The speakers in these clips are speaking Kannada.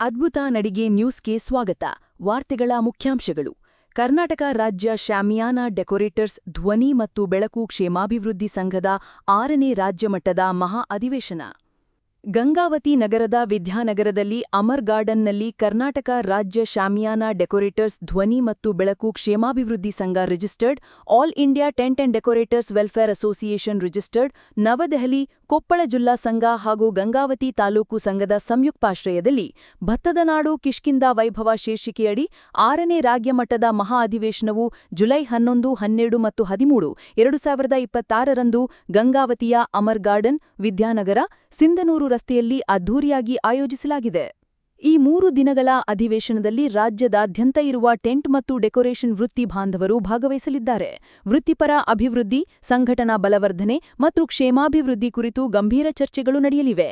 ಅದ್ಭುತ ನಡಿಗೆ ನ್ಯೂಸ್ಗೆ ಸ್ವಾಗತ. ವಾರ್ತೆಗಳ ಮುಖ್ಯಾಂಶಗಳು. ಕರ್ನಾಟಕ ರಾಜ್ಯ ಶಾಮಿಯಾನ ಡೆಕೋರೇಟರ್ಸ್ ಧ್ವನಿ ಮತ್ತು ಬೆಳಕು ಕ್ಷೇಮಾಭಿವೃದ್ಧಿ ಸಂಘದ 6ನೇ ರಾಜ್ಯಮಟ್ಟದ ಮಹಾ ಅಧಿವೇಶನ. ಗಂಗಾವತಿ ನಗರದ ವಿದ್ಯಾನಗರದಲ್ಲಿ ಅಮರ್ ಗಾರ್ಡನ್ನಲ್ಲಿ ಕರ್ನಾಟಕ ರಾಜ್ಯ ಶಾಮಿಯಾನ ಡೆಕೋರೇಟರ್ಸ್ ಧ್ವನಿ ಮತ್ತು Belaku Kshemabhivriddhi Sangha registered, all India tent and decorators welfare association registered, Navadehali, Koppal ಜಿಲ್ಲಾ ಸಂಘ ಹಾಗೂ ಗಂಗಾವತಿ ತಾಲೂಕು ಸಂಘದ ಸಂಯುಕ್ತಾಶ್ರಯದಲ್ಲಿ ಭತ್ತದ ನಾಡು ಕಿಷ್ಕಿಂಧ ವೈಭವ ಶೀರ್ಷಿಕೆಯಡಿ 6ನೇ ರಾಜ್ಯಮಟ್ಟದ ಮಹಾ ಅಧಿವೇಶನವು ಜುಲೈ 11, 12 ಮತ್ತು 13, 2026ರಂದು ಗಂಗಾವತಿಯ ಅಮರ್ ಗಾರ್ಡನ್, ವಿದ್ಯಾನಗರ, ಸಿಂಧನೂರು ರಸ್ತೆಯಲ್ಲಿ ಅದ್ಧೂರಿಯಾಗಿ ಆಯೋಜಿಸಲಾಗಿದೆ. ಈ 3 ದಿನಗಳ ಅಧಿವೇಶನದಲ್ಲಿ ರಾಜ್ಯದಾದ್ಯಂತ ಇರುವ ಟೆಂಟ್ ಮತ್ತು ಡೆಕೋರೇಷನ್ ವೃತ್ತಿ ಬಾಂಧವರು ಭಾಗವಹಿಸಲಿದ್ದಾರೆ. ವೃತ್ತಿಪರ ಅಭಿವೃದ್ಧಿ, ಸಂಘಟನಾ ಬಲವರ್ಧನೆ ಮತ್ತು ಕ್ಷೇಮಾಭಿವೃದ್ಧಿ ಕುರಿತು ಗಂಭೀರ ಚರ್ಚೆಗಳು ನಡೆಯಲಿವೆ.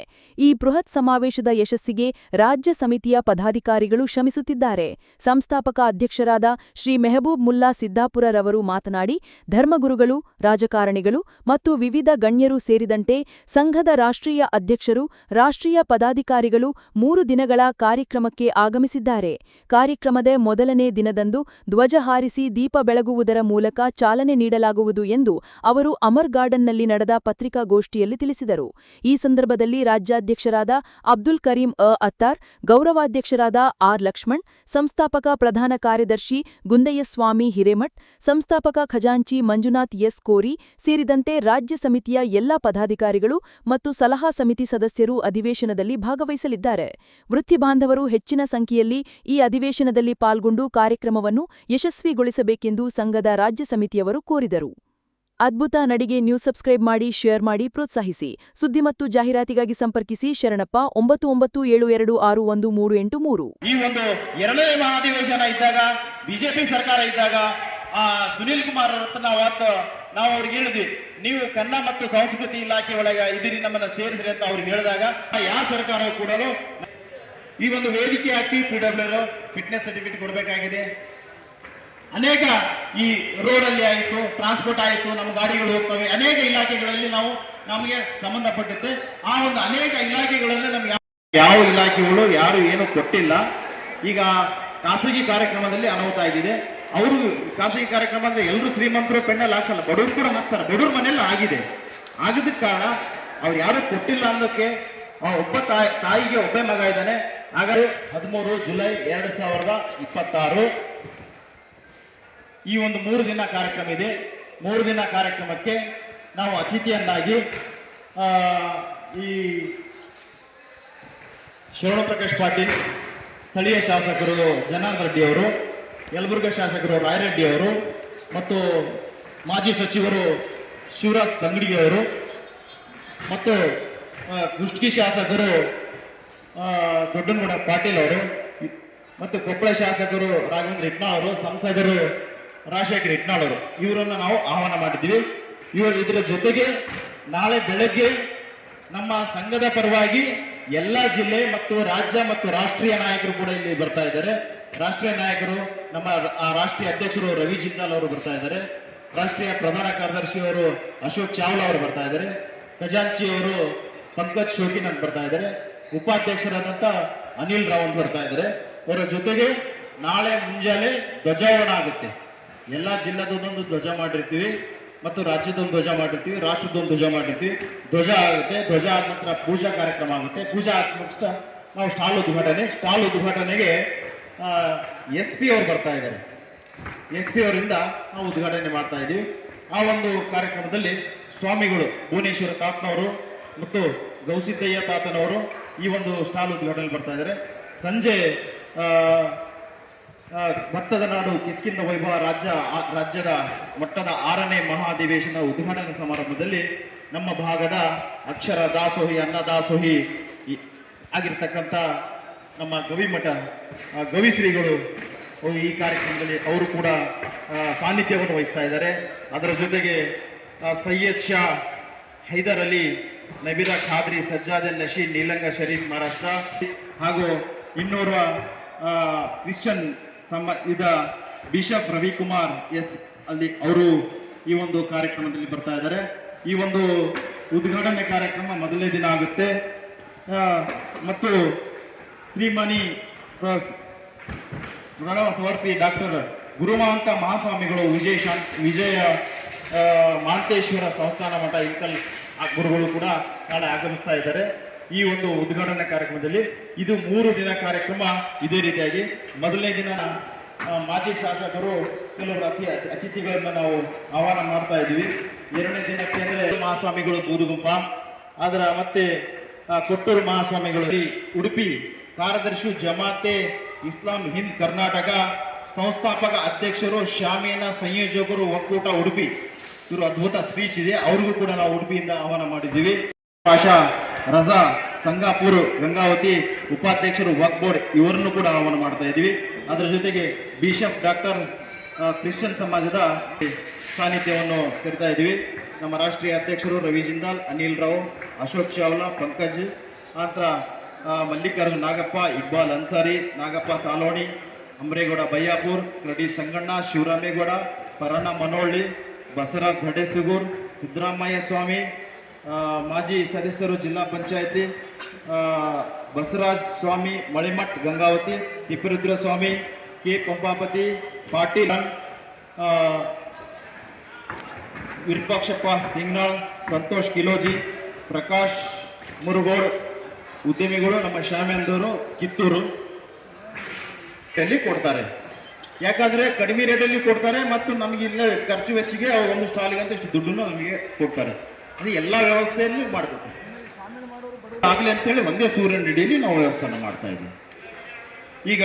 ಈ ಬೃಹತ್ ಸಮಾವೇಶದ ಯಶಸ್ಸಿಗೆ ರಾಜ್ಯ ಸಮಿತಿಯ ಪದಾಧಿಕಾರಿಗಳು ಶ್ರಮಿಸುತ್ತಿದ್ದಾರೆ. ಸಂಸ್ಥಾಪಕ ಅಧ್ಯಕ್ಷರಾದ ಶ್ರೀ ಮೆಹಬೂಬ್ ಮುಲ್ಲಾ ಸಿದ್ದಾಪುರರವರು ಮಾತನಾಡಿ, ಧರ್ಮಗುರುಗಳು, ರಾಜಕಾರಣಿಗಳು ಮತ್ತು ವಿವಿಧ ಗಣ್ಯರು ಸೇರಿದಂತೆ ಸಂಘದ ರಾಷ್ಟ್ರೀಯ ಅಧ್ಯಕ್ಷರು, ರಾಷ್ಟ್ರೀಯ ಪದಾಧಿಕಾರಿಗಳು 3 ದಿನಗಳ ಕಾರ್ಯಕ್ರಮಕ್ಕೆ ಆಗಮಿಸಿದ್ದಾರೆ. ಕಾರ್ಯಕ್ರಮದ ಮೊದಲನೇ ದಿನದಂದು ಧ್ವಜ ಹಾರಿಸಿ ದೀಪ ಬೆಳಗುವುದರ ಮೂಲಕ ಚಾಲನೆ ನೀಡಲಾಗುವುದು ಎಂದು ಅವರು ಅಮರ್ ಗಾರ್ಡನ್ನಲ್ಲಿ ನಡೆದ ಪತ್ರಿಕಾಗೋಷ್ಠಿಯಲ್ಲಿ ತಿಳಿಸಿದರು. ಈ ಸಂದರ್ಭದಲ್ಲಿ ರಾಜ್ಯಾಧ್ಯಕ್ಷರಾದ ಅಬ್ದುಲ್ ಕರೀಂ ಅತ್ತಾರ್, ಗೌರವಾಧ್ಯಕ್ಷರಾದ ಆರ್ ಲಕ್ಷ್ಮಣ್, ಸಂಸ್ಥಾಪಕ ಪ್ರಧಾನ ಕಾರ್ಯದರ್ಶಿ ಗುಂದಯ್ಯಸ್ವಾಮಿ ಹಿರೇಮಠ್, ಸಂಸ್ಥಾಪಕ ಖಜಾಂಚಿ ಮಂಜುನಾಥ್ ಎಸ್ ಕೋರಿ ಸೇರಿದಂತೆ ರಾಜ್ಯ ಸಮಿತಿಯ ಎಲ್ಲಾ ಪದಾಧಿಕಾರಿಗಳು ಮತ್ತು ಸಲಹಾ ಸಮಿತಿ ಸದಸ್ಯರು ಅಧಿವೇಶನದಲ್ಲಿ ಭಾಗವಹಿಸಲಿದ್ದಾರೆ. ವೃತ್ತಿ ಬಾಂಧವರು ಹೆಚ್ಚಿನ ಸಂಖ್ಯೆಯಲ್ಲಿ ಈ ಅಧಿವೇಶನದಲ್ಲಿ ಪಾಲ್ಗೊಂಡು ಕಾರ್ಯಕ್ರಮವನ್ನು ಯಶಸ್ವಿಗೊಳಿಸಬೇಕೆಂದು ಸಂಘದ ರಾಜ್ಯ ಸಮಿತಿಯವರು ಕೋರಿದರು. ಅದ್ಭುತ ನಡಿಗೆ ನ್ಯೂಸ್ ಸಬ್ಸ್ಕ್ರೈಬ್ ಮಾಡಿ, ಶೇರ್ ಮಾಡಿ, ಪ್ರೋತ್ಸಾಹಿಸಿ. ಸುದ್ದಿ ಮತ್ತು ಜಾಹೀರಾತಿಗಾಗಿ ಸಂಪರ್ಕಿಸಿ ಶರಣಪ್ಪ 9972261383. ಈ ಒಂದು 2ನೇ ಮಹಾಧಿವೇಶನ ಇದ್ದಾಗ ಬಿಜೆಪಿ ಸರ್ಕಾರ ಇದ್ದಾಗ ಸುನೀಲ್ ಕುಮಾರ್ ನಾವು ಅವ್ರಿಗೆ ಹೇಳಿದ್ವಿ, ನೀವು ಕನ್ನಡ ಮತ್ತು ಸಂಸ್ಕೃತಿ ಇಲಾಖೆ ಒಳಗೆ ಇದಿರಿ, ನಮ್ಮನ್ನ ಸೇರಿಸ್ರಿ ಅಂತ ಅವ್ರಿಗೆ ಹೇಳಿದಾಗ ಯಾವ ಸರ್ಕಾರ ಕೂಡ ಈ ಒಂದು ವೇದಿಕೆ ಹಾಕಿ PWR ಫಿಟ್ನೆಸ್ ಸರ್ಟಿಫಿಕೇಟ್ ಕೊಡಬೇಕಾಗಿದೆ. ಅನೇಕ ಈ ರೋಡಲ್ಲಿ ಆಯಿತು, ಟ್ರಾನ್ಸ್ಪೋರ್ಟ್ ಆಯಿತು, ನಮ್ಮ ಗಾಡಿಗಳು ಹೋಗ್ತವೆ, ಅನೇಕ ಇಲಾಖೆಗಳಲ್ಲಿ ನಮಗೆ ಸಂಬಂಧಪಟ್ಟಂತೆ ಆ ಒಂದು ಅನೇಕ ಇಲಾಖೆಗಳಲ್ಲಿ ನಮ್ಗೆ ಯಾವ ಇಲಾಖೆಗಳು ಯಾರು ಏನು ಕೊಟ್ಟಿಲ್ಲ. ಈಗ ಖಾಸಗಿ ಕಾರ್ಯಕ್ರಮದಲ್ಲಿ ಅನಾಹುತ ಆಗಿದೆ. ಅವರು ಖಾಸಗಿ ಕಾರ್ಯಕ್ರಮ ಅಂದ್ರೆ ಎಲ್ಲರೂ ಶ್ರೀಮಂತರು ಪೆಂಡಲ್ ಹಾಕ್ಸಲ್ಲ, ಬಡವರು ಕೂಡ ಹಾಕ್ತಾರೆ. ಬಡವ್ರ ಮನೆಯಲ್ಲ ಆಗಿದೆ. ಆಗದಕ್ಕೆ ಕಾರಣ ಅವ್ರು ಯಾರು ಕೊಟ್ಟಿಲ್ಲ ಅನ್ನೋಕ್ಕೆ ಒಬ್ಬ ತಾಯಿಗೆ ಒಬ್ಬ ಮಗ ಇದ್ದಾನೆ. ಹಾಗಾದ್ರೆ 13 ಜುಲೈ 2026 ಈ ಒಂದು 3 ದಿನ ಕಾರ್ಯಕ್ರಮ ಇದೆ. 3 ದಿನ ಕಾರ್ಯಕ್ರಮಕ್ಕೆ ನಾವು ಅತಿಥಿಯನ್ನಾಗಿ ಈ ಶರಣಪ್ರಕಾಶ್ ಪಾಟೀಲ್, ಸ್ಥಳೀಯ ಶಾಸಕರು ಜನಾರ್ದನ್ ರೆಡ್ಡಿ ಅವರು, ಯಲಬುರ್ಗಾ ಶಾಸಕರು ರಾಯರೆಡ್ಡಿ ಅವರು ಮತ್ತು ಮಾಜಿ ಸಚಿವರು ಶಿವರಾಜ್ ತಂಗಡಿಗೆ ಅವರು ಮತ್ತು ಕುಷ್ಟಗಿ ಶಾಸಕರು ದೊಡ್ಡನಗೌಡ ಪಾಟೀಲ್ ಅವರು ಮತ್ತು ಕೊಪ್ಪಳ ಶಾಸಕರು ರಾಘವೇಂದ್ರ ಹಿಟ್ನಾಳ್ ಅವರು, ಸಂಸದರು ರಾಜಶೇಖರ್ ಹಿಟ್ನಾಳ್ ಅವರು, ಇವರನ್ನು ನಾವು ಆಹ್ವಾನ ಮಾಡಿದ್ದೀವಿ. ಇದರ ಜೊತೆಗೆ ನಾಳೆ ಬೆಳಗ್ಗೆ ನಮ್ಮ ಸಂಘದ ಪರವಾಗಿ ಎಲ್ಲ ಜಿಲ್ಲೆ ಮತ್ತು ರಾಜ್ಯ ಮತ್ತು ರಾಷ್ಟ್ರೀಯ ನಾಯಕರು ಕೂಡ ಇಲ್ಲಿ ಬರ್ತಾ ಇದ್ದಾರೆ. ರಾಷ್ಟ್ರೀಯ ನಾಯಕರು ನಮ್ಮ ರಾಷ್ಟ್ರೀಯ ಅಧ್ಯಕ್ಷರು ರವಿ ಜಿಂದಾಲ್ ಅವರು ಬರ್ತಾ ಇದ್ದಾರೆ. ರಾಷ್ಟ್ರೀಯ ಪ್ರಧಾನ ಕಾರ್ಯದರ್ಶಿಯವರು ಅಶೋಕ್ ಚಾವ್ಲಾ ಅವರು ಬರ್ತಾ ಇದ್ದಾರೆ. ಖಜಾಂಚಿಯವರು ಪಂಕಜ್ ಶೋಕಿನ್ ಅಂತ ಬರ್ತಾ ಇದ್ದಾರೆ. ಉಪಾಧ್ಯಕ್ಷರಾದಂಥ ಅನಿಲ್ ರಾವ್ ಅಂತ ಬರ್ತಾ ಇದ್ದಾರೆ. ಅವರ ಜೊತೆಗೆ ನಾಳೆ ಮುಂಜಾನೆ ಧ್ವಜಾರೋಹಣ ಆಗುತ್ತೆ. ಎಲ್ಲ ಜಿಲ್ಲಾದೊಂದೊಂದು ಧ್ವಜ ಮಾಡಿರ್ತೀವಿ ಮತ್ತು ರಾಜ್ಯದೊಂದು ಧ್ವಜ ಮಾಡಿರ್ತೀವಿ, ರಾಷ್ಟ್ರದೊಂದು ಧ್ವಜ ಮಾಡಿರ್ತೀವಿ. ಧ್ವಜ ಆಗುತ್ತೆ. ಧ್ವಜ ಆದ ನಂತರ ಪೂಜಾ ಕಾರ್ಯಕ್ರಮ ಆಗುತ್ತೆ. ಪೂಜಾ ಆದ ನಂತರ ನಾವು ಸ್ಟಾಲ್ ಉದ್ಘಾಟನೆಗೆ SP ಅವರು ಬರ್ತಾ ಇದ್ದಾರೆ. SP ಅವರಿಂದ ನಾವು ಉದ್ಘಾಟನೆ ಮಾಡ್ತಾ ಇದ್ದೀವಿ. ಆ ಒಂದು ಕಾರ್ಯಕ್ರಮದಲ್ಲಿ ಸ್ವಾಮಿಗಳು ಭುವನೇಶ್ವರ ತಾತನವರು ಮತ್ತು ಗೌಸಿದ್ದಯ್ಯ ತಾತನವರು ಈ ಒಂದು ಸ್ಟಾಲ್ ಉದ್ಘಾಟನೆ ಬರ್ತಾ ಇದ್ದಾರೆ. ಸಂಜೆ ಭತ್ತದ ನಾಡು ಕಿಷ್ಕಿಂಧ ವೈಭವ ರಾಜ್ಯದ ಮಟ್ಟದ 6ನೇ ಮಹಾ ಅಧಿವೇಶನ ಉದ್ಘಾಟನಾ ಸಮಾರಂಭದಲ್ಲಿ ನಮ್ಮ ಭಾಗದ ಅಕ್ಷರ ದಾಸೋಹಿ, ಅನ್ನದಾಸೋಹಿ ಆಗಿರ್ತಕ್ಕಂಥ ನಮ್ಮ ಗವಿಮಠ ಗವಿಶ್ರೀಗಳು ಈ ಕಾರ್ಯಕ್ರಮದಲ್ಲಿ ಅವರು ಕೂಡ ಸಾನ್ನಿಧ್ಯವನ್ನು ವಹಿಸ್ತಾ ಇದ್ದಾರೆ. ಅದರ ಜೊತೆಗೆ ಸೈಯದ್ ಶಾ, ಹೈದರ್ ಅಲಿ, ನಬೀರಾ ಖಾದ್ರಿ, ಸಜ್ಜಾದನ್ ನಶೀದ್, ನೀಲಂಗ ಶರೀಫ್ ಮಹಾರಾಷ್ಟ್ರ ಹಾಗೂ ಇನ್ನೋರ್ವ ಕ್ರಿಶ್ಚಿಯನ್ ಬಿಷಪ್ ರವಿಕುಮಾರ್ ಎಸ್ ಅಲ್ಲಿ ಅವರು ಈ ಒಂದು ಕಾರ್ಯಕ್ರಮದಲ್ಲಿ ಬರ್ತಾ ಇದ್ದಾರೆ. ಈ ಒಂದು ಉದ್ಘಾಟನೆ ಕಾರ್ಯಕ್ರಮ ಮೊದಲನೇ ದಿನ ಆಗುತ್ತೆ ಮತ್ತು ಶ್ರೀಮಣಿ ಪ್ರಣವ ಸಮರ್ಪಿ ಡಾಕ್ಟರ್ ಗುರುಮಹಂತ ಮಹಾಸ್ವಾಮಿಗಳು ವಿಜಯ ಮಾಂತೇಶ್ವರ ಸಂಸ್ಥಾನ ಮಠ ಇಲ್ಕಲ್ ಗುರುಗಳು ಕೂಡ ನಾಳೆ ಆಗಮಿಸ್ತಾ ಇದ್ದಾರೆ. ಈ ಒಂದು ಉದ್ಘಾಟನಾ ಕಾರ್ಯಕ್ರಮದಲ್ಲಿ ಇದು 3 ದಿನ ಕಾರ್ಯಕ್ರಮ. ಇದೇ ರೀತಿಯಾಗಿ ಮೊದಲನೇ ದಿನ ಮಾಜಿ ಶಾಸಕರು ಕೆಲವರು ಅತಿಥಿಗಳನ್ನು ನಾವು ಆಹ್ವಾನ ಮಾಡ್ತಾ ಇದ್ದೀವಿ. 2ನೇ ದಿನಕ್ಕೆ ಅಂದರೆ ಮಹಾಸ್ವಾಮಿಗಳು ಬೂದುಗುಂಪ, ಅದರ ಮತ್ತೆ ಕೊಟ್ಟೂರು ಮಹಾಸ್ವಾಮಿಗಳು ಉಡುಪಿ, ಕಾರ್ಯದರ್ಶಿ ಜಮಾತೆ ಇಸ್ಲಾಂ ಹಿಂದ್ ಕರ್ನಾಟಕ, ಸಂಸ್ಥಾಪಕ ಅಧ್ಯಕ್ಷರು ಶಾಮಿಯಾನ ಸಂಯೋಜಕರು ಒಕ್ಕೂಟ ಉಡುಪಿ. ಇವರು ಅದ್ಭುತ ಸ್ಪೀಚ್ ಇದೆ, ಅವ್ರಿಗೂ ಕೂಡ ನಾವು ಉಡುಪಿಯಿಂದ ಆಹ್ವಾನ ಮಾಡಿದ್ದೀವಿ. ಪಾಷಾ ರಜಾ ಸಂಗಾಪುರ್ ಗಂಗಾವತಿ ಉಪಾಧ್ಯಕ್ಷರು ವಕ್ಫ್ ಬೋರ್ಡ್, ಇವರನ್ನು ಕೂಡ ಆಹ್ವಾನ ಮಾಡ್ತಾ ಇದ್ದೀವಿ. ಅದರ ಜೊತೆಗೆ ಬಿಷಪ್ ಡಾಕ್ಟರ್ ಕ್ರಿಶ್ಚಿಯನ್ ಸಮಾಜದ ಸಾನ್ನಿಧ್ಯವನ್ನು ಕರಿತಾ ಇದ್ದೀವಿ. ನಮ್ಮ ರಾಷ್ಟ್ರೀಯ ಅಧ್ಯಕ್ಷರು ರವಿ ಜಿಂದಾಲ್, ಅನಿಲ್ ರಾವ್, ಅಶೋಕ್ ಚಾವ್ಲಾ, ಪಂಕಜ್ ನಂತರ ಮಲ್ಲಿಕಾರ್ಜುನ್ ನಾಗಪ್ಪ, ಇಕ್ಬಾಲ್ ಅನ್ಸಾರಿ, ನಾಗಪ್ಪ ಸಾಲೋಣಿ, ಅಮರೇಗೌಡ ಬಯ್ಯಾಪುರ್, ಕ್ರಡಿ ಸಂಗಣ್ಣ, ಶಿವರಾಮೇಗೌಡ, ಪರಣ್ಣ ಮನೋಳ್ಳಿ, ಬಸವರಾಜ್ ಧಡೆಸುಗೂರ್, ಸಿದ್ದರಾಮಯ್ಯ ಸ್ವಾಮಿ, ಮಾಜಿ ಸದಸ್ಯರು ಜಿಲ್ಲಾ ಪಂಚಾಯತಿ ಬಸವರಾಜ್ ಸ್ವಾಮಿ ಮಳಿಮಠ್ ಗಂಗಾವತಿ, ತಿಪ್ಪರುದ್ರ ಸ್ವಾಮಿ, ಕೆ ಪಂಪಾಪತಿ ಪಾಟೀಲ್, ವಿರೂಪಾಕ್ಷಪ್ಪ ಸಿಂಗ್ನಾಳ್, ಸಂತೋಷ್ ಕಿಲೋಜಿ, ಪ್ರಕಾಶ್ ಮುರುಗೋಡ್ ಉದ್ಯಮಿಗಳು, ನಮ್ಮ ಶ್ಯಾಮೇಂದವರು ಕಿತ್ತೂರು ಕೊಡ್ತಾರೆ. ಯಾಕಂದ್ರೆ ಕಡಿಮೆ ರೇಟಲ್ಲಿ ಕೊಡ್ತಾರೆ ಮತ್ತು ನಮಗೆ ಇಲ್ಲ ಖರ್ಚು ವೆಚ್ಚಿಗೆ ಒಂದು ಸ್ಟಾಲಿಗೆ ಅಂತ ಇಷ್ಟು ದುಡ್ಡನ್ನು ನಮಗೆ ಕೊಡ್ತಾರೆ. ಅದು ಎಲ್ಲ ವ್ಯವಸ್ಥೆಯಲ್ಲಿ ಮಾಡ್ಕೊತಾರೆ ಆಗಲಿ ಅಂತೇಳಿ ಒಂದೇ ಸೂರ್ಯನ ಅಡಿಯಲ್ಲಿ ನಾವು ವ್ಯವಸ್ಥೆಯನ್ನು ಮಾಡ್ತಾ ಇದ್ದೀವಿ. ಈಗ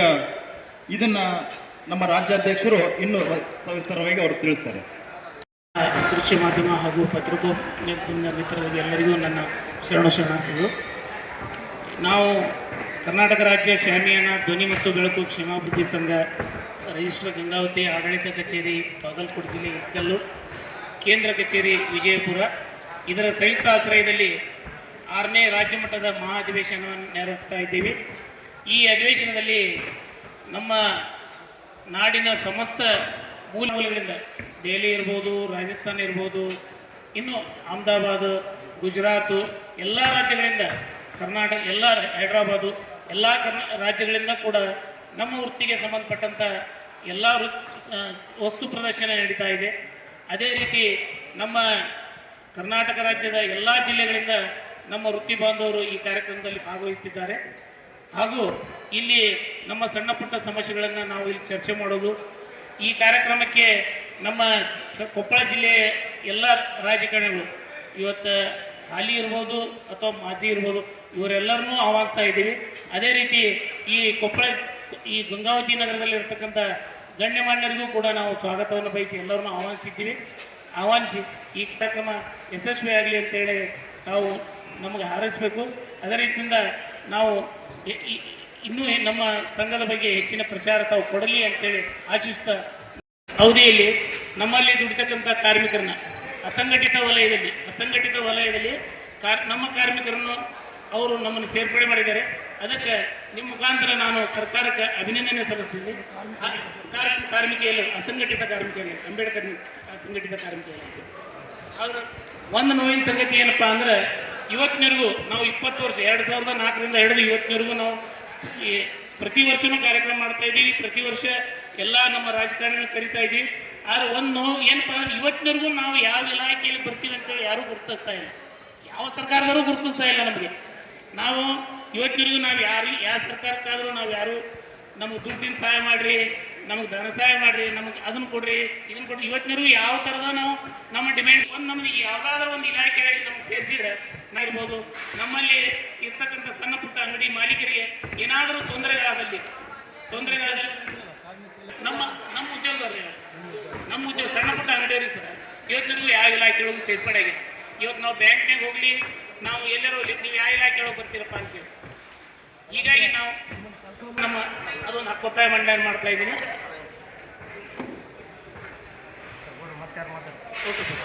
ಇದನ್ನ ನಮ್ಮ ರಾಜ್ಯಾಧ್ಯಕ್ಷರು ಇನ್ನೂ ಸವಿಸ್ತರವಾಗಿ ಅವರು ತಿಳಿಸ್ತಾರೆ. ದೃಶ್ಯ ಮಾಧ್ಯಮ ಹಾಗೂ ಪತ್ರಿಕೋದ್ಯಮ ಮಿತ್ರರಿಗೆ ಎಲ್ಲರಿಗೂ ನನ್ನ ಶರಣಾರ್ಥಿಗಳು. ನಾವು ಕರ್ನಾಟಕ ರಾಜ್ಯ ಶಾಮಿಯಾನ ಧ್ವನಿ ಮತ್ತು ಬೆಳಕು ಕ್ಷೇಮಾಭಿವೃದ್ಧಿ ಸಂಘ ರಿಜಿಸ್ಟರ್ ಗಂಗಾವತಿ ಆಡಳಿತ ಕಚೇರಿ ಬಾಗಲಕೋಟೆ ಜಿಲ್ಲೆ ಇಟ್ಕಲ್ಲು, ಕೇಂದ್ರ ಕಚೇರಿ ವಿಜಯಪುರ ಇದರ ಸಂಯುಕ್ತ ಆಶ್ರಯದಲ್ಲಿ 6ನೇ ರಾಜ್ಯ ಮಟ್ಟದ ಮಹಾ ಅಧಿವೇಶನವನ್ನು ನೆರವೇರಿಸ್ತಾ ಇದ್ದೀವಿ. ಈ ಅಧಿವೇಶನದಲ್ಲಿ ನಮ್ಮ ನಾಡಿನ ಸಮಸ್ತ ಮೂಲಗಳಿಂದ ದೆಹಲಿ ಇರ್ಬೋದು, ರಾಜಸ್ಥಾನ ಇರ್ಬೋದು, ಇನ್ನು ಅಹಮದಾಬಾದ್, ಗುಜರಾತು ಎಲ್ಲ ರಾಜ್ಯಗಳಿಂದ, ಕರ್ನಾಟಕ ಎಲ್ಲ ಹೈದರಾಬಾದು ಎಲ್ಲ ರಾಜ್ಯಗಳಿಂದ ಕೂಡ ನಮ್ಮ ವೃತ್ತಿಗೆ ಸಂಬಂಧಪಟ್ಟಂಥ ಎಲ್ಲ ವಸ್ತು ಪ್ರದರ್ಶನ ನಡೀತಾ ಇದೆ. ಅದೇ ರೀತಿ ನಮ್ಮ ಕರ್ನಾಟಕ ರಾಜ್ಯದ ಎಲ್ಲ ಜಿಲ್ಲೆಗಳಿಂದ ನಮ್ಮ ವೃತ್ತಿ ಬಾಂಧವರು ಈ ಕಾರ್ಯಕ್ರಮದಲ್ಲಿ ಭಾಗವಹಿಸುತ್ತಿದ್ದಾರೆ. ಹಾಗೂ ಇಲ್ಲಿ ನಮ್ಮ ಸಣ್ಣ ಪುಟ್ಟ ಸಮಸ್ಯೆಗಳನ್ನು ನಾವು ಇಲ್ಲಿ ಚರ್ಚೆ ಮಾಡೋದು. ಈ ಕಾರ್ಯಕ್ರಮಕ್ಕೆ ನಮ್ಮ ಕೊಪ್ಪಳ ಜಿಲ್ಲೆಯ ಎಲ್ಲ ರಾಜಕಾರಣಿಗಳು ಇವತ್ತು ಹಾಲಿ ಇರ್ಬೋದು ಅಥವಾ ಮಾಜಿ ಇರ್ಬೋದು, ಇವರೆಲ್ಲರನ್ನೂ ಆಹ್ವಾನಿಸ್ತಾ ಇದ್ದೀವಿ. ಅದೇ ರೀತಿ ಈ ಗಂಗಾವತಿ ನಗರದಲ್ಲಿ ಇರ್ತಕ್ಕಂಥ ಗಣ್ಯಮಾನ್ಯರಿಗೂ ಕೂಡ ನಾವು ಸ್ವಾಗತವನ್ನು ಬಯಸಿ ಎಲ್ಲರನ್ನೂ ಆಹ್ವಾನಿಸಿ ಈ ಕಾರ್ಯಕ್ರಮ ಯಶಸ್ವಿಯಾಗಲಿ ಅಂತೇಳಿ ತಾವು ನಮಗೆ ಹಾರೈಸಬೇಕು. ಅದೇ ರೀತಿಯಿಂದ ನಾವು ಇನ್ನೂ ನಮ್ಮ ಸಂಘದ ಬಗ್ಗೆ ಹೆಚ್ಚಿನ ಪ್ರಚಾರ ತಾವು ಕೊಡಲಿ ಅಂತೇಳಿ ಆಶಿಸ್ತಾ, ಅವಧಿಯಲ್ಲಿ ನಮ್ಮಲ್ಲಿ ದುಡಿತಕ್ಕಂಥ ಕಾರ್ಮಿಕರನ್ನ ಅಸಂಘಟಿತ ವಲಯದಲ್ಲಿ ನಮ್ಮ ಕಾರ್ಮಿಕರನ್ನು ಅವರು ನಮ್ಮನ್ನು ಸೇರ್ಪಡೆ ಮಾಡಿದ್ದಾರೆ. ಅದಕ್ಕೆ ನಿಮ್ಮ ಮುಖಾಂತರ ನಾನು ಸರ್ಕಾರಕ್ಕೆ ಅಭಿನಂದನೆ ಸಲ್ಲಿಸ್ತೀನಿ. ಕಾರ್ಮಿಕೆಯಲ್ಲಿ ಅಸಂಘಟಿತ ಕಾರ್ಮಿಕರಿಗೆ, ಅಂಬೇಡ್ಕರ್ ಅಸಂಘಟಿತ ಕಾರ್ಮಿಕರಿಗೆ. ಆದರೆ ಒಂದು ನೋವಿನ ಸಂಗತಿ ಏನಪ್ಪ ಅಂದ್ರೆ, ಇವತ್ತಿನವರೆಗೂ ನಾವು 20 ವರ್ಷ 2004ರಿಂದ ಹಿಡಿದು ಇವತ್ತಿನವರೆಗೂ ನಾವು ಈ ಪ್ರತಿ ವರ್ಷವೂ ಕಾರ್ಯಕ್ರಮ ಮಾಡ್ತಾ ಇದ್ದೀವಿ. ಪ್ರತಿ ವರ್ಷ ಎಲ್ಲ ನಮ್ಮ ರಾಜಕಾರಣಿಗಳು ಕರಿತಾ ಇದ್ದೀವಿ. ಆದರೆ ಒಂದು ನೋವು ಏನಪ್ಪ ಅಂದ್ರೆ, ಇವತ್ತಿನವರೆಗೂ ನಾವು ಯಾವ ಇಲಾಖೆಯಲ್ಲಿ ಬರ್ತೀವಿ ಅಂತೇಳಿ ಯಾರೂ ಗುರುತಿಸ್ತಾ ಇಲ್ಲ, ಯಾವ ಸರ್ಕಾರದವರು ಗುರುತಿಸ್ತಾ ಇಲ್ಲ ನಮಗೆ. ನಾವು ಇವತ್ತಿನವರೆಗೂ ನಾವು ಯಾವ ಸರ್ಕಾರಕ್ಕಾದರೂ ನಾವು ಯಾರು ನಮಗೆ ದುಡ್ಡಿನ ಸಹಾಯ ಮಾಡಿರಿ, ನಮಗೆ ಧನ ಸಹಾಯ ಮಾಡಿರಿ, ನಮಗೆ ಅದನ್ನು ಕೊಡ್ರಿ, ಇದನ್ನು ಕೊಡ್ರಿ, ಇವತ್ತಿನವರೆಗೂ ಯಾವ ಥರದ ನಾವು ನಮ್ಮ ಡಿಮ್ಯಾಂಡ್ ನಮಗೆ ಯಾವುದಾದ್ರೂ ಒಂದು ಇಲಾಖೆಯಲ್ಲಿ ನಮ್ಗೆ ಸೇರಿಸಿದ್ರೆ ಇರ್ಬೋದು, ನಮ್ಮಲ್ಲಿ ಇರ್ತಕ್ಕಂಥ ಸಣ್ಣ ಪುಟ್ಟ ಅಂಗಡಿ ಮಾಲೀಕರಿಗೆ ಏನಾದರೂ ತೊಂದರೆಗಳಾದಲ್ಲಿ ನಮ್ಮ ಉದ್ಯೋಗ ಸಣ್ಣ ಪುಟ್ಟ ಅಂಗಡಿಯವ್ರಿಗೆ ಸರ್ ಇವತ್ತಿನವರೆಗೂ ಯಾವ ಇಲಾಖೆಯೊಳಗೂ ಸೇರ್ಪಡೆ ಆಗಿದೆ. ಇವತ್ತು ನಾವು ಬ್ಯಾಂಕ್ನಾಗ ಹೋಗಲಿ, ನಾವು ಎಲ್ಲರೂ ನೀವು ಯಾವ ಇಲಾಖೆ ಒಳಗೆ ಬರ್ತೀರಪ್ಪ ಅಂತೇಳಿ. ಹೀಗಾಗಿ ನಾವು ಅದೊಂದು ಒತ್ತಾಯ ಮಂಡನೆ ಮಾಡ್ತಾ ಇದ್ದೀನಿ. Okay sir.